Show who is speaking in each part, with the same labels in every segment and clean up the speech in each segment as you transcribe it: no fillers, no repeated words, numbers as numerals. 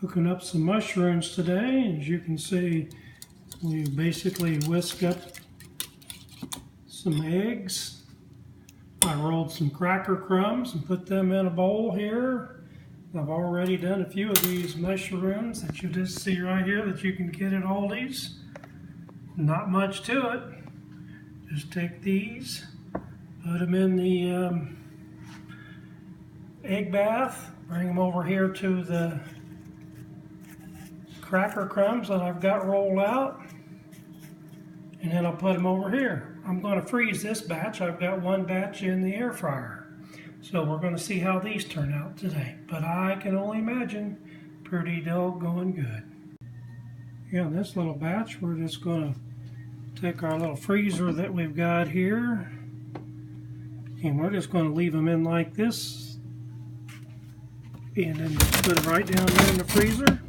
Speaker 1: Cooking up some mushrooms today. As you can see, we basically whisked up some eggs. I rolled some cracker crumbs and put them in a bowl here. I've already done a few of these mushrooms that you just see right here that you can get at Aldi's. Not much to it. Just take these, put them in the egg bath, bring them over here to the cracker crumbs that I've got rolled out, and then I'll put them over here. I'm going to freeze this batch. I've got one batch in the air fryer. So we're going to see how these turn out today. But I can only imagine pretty doggone good. Yeah, this little batch, we're just going to take our little freezer that we've got here, and we're just going to leave them in like this, and then just put it right down there in the freezer.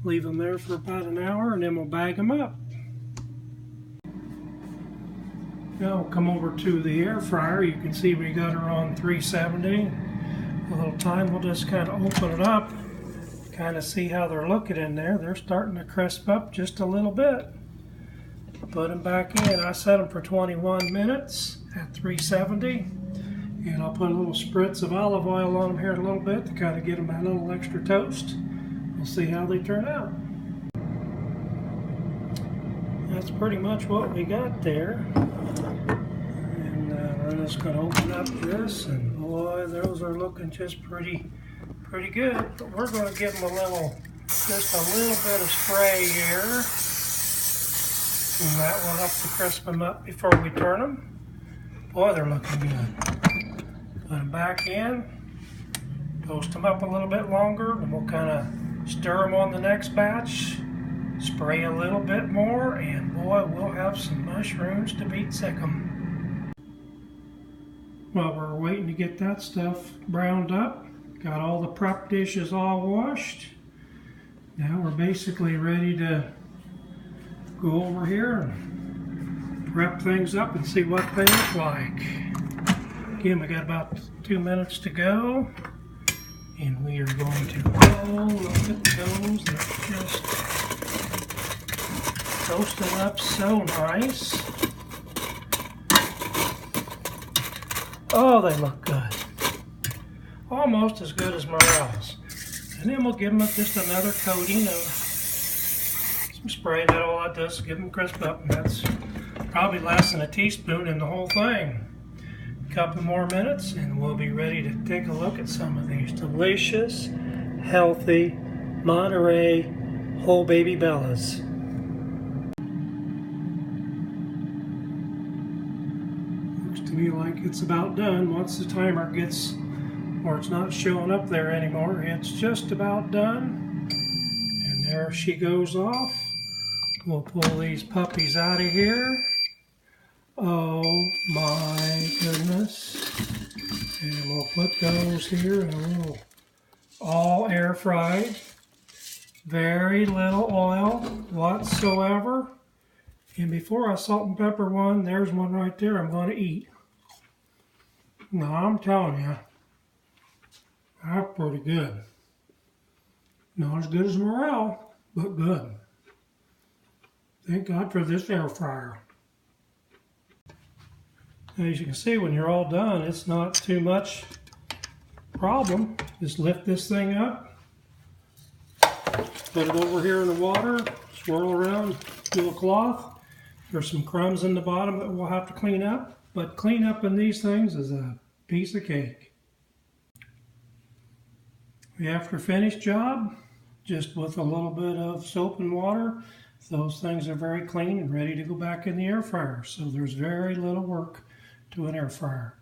Speaker 1: Leave them there for about an hour, and then we'll bag them up. Now we'll come over to the air fryer. You can see we got her on 370. A little time, we'll just kind of open it up, kind of see how they're looking in there. They're starting to crisp up just a little bit. Put them back in. I set them for 21 minutes at 370. And I'll put a little spritz of olive oil on them here in a little bit to kind of get them a little extra toast. We'll see how they turn out. That's pretty much what we got there. And we're just going to open up this, and boy, those are looking just pretty good. But we're going to give them just a little bit of spray here, and that will help to crisp them up before we turn them. Boy, they're looking good. Put them back in, toast them up a little bit longer, and we'll kind of stir them on the next batch, spray a little bit more, and boy, we'll have some mushrooms to beat sick'em. While we're waiting to get that stuff browned up, got all the prep dishes all washed. Now we're basically ready to go over here and prep things up and see what they look like. Again, we got about 2 minutes to go. And we are going to look at those. They're just toasted up so nice. Oh, they look good. Almost as good as Morel's. And then we'll give them just another coating of some spray. That all that does is give them crisp up. And that's probably less than a teaspoon in the whole thing. Couple more minutes and we'll be ready to take a look at some of these delicious, healthy Monterey whole baby Bellas. Looks to me like it's about done. Once the timer gets, or it's not showing up there anymore, it's just about done. And there she goes off. We'll pull these puppies out of here. Oh my goodness. And we'll put those here in a little all air fried. Very little oil whatsoever. And before I salt and pepper one, there's one right there I'm going to eat. Now I'm telling you, that's pretty good. Not as good as Morel, but good. Thank God for this air fryer. As you can see, when you're all done, it's not too much problem. Just lift this thing up, put it over here in the water, swirl around, do a cloth. There's some crumbs in the bottom that we'll have to clean up, but clean up in these things is a piece of cake. After finished job, just with a little bit of soap and water, those things are very clean and ready to go back in the air fryer. So there's very little work to an air fryer.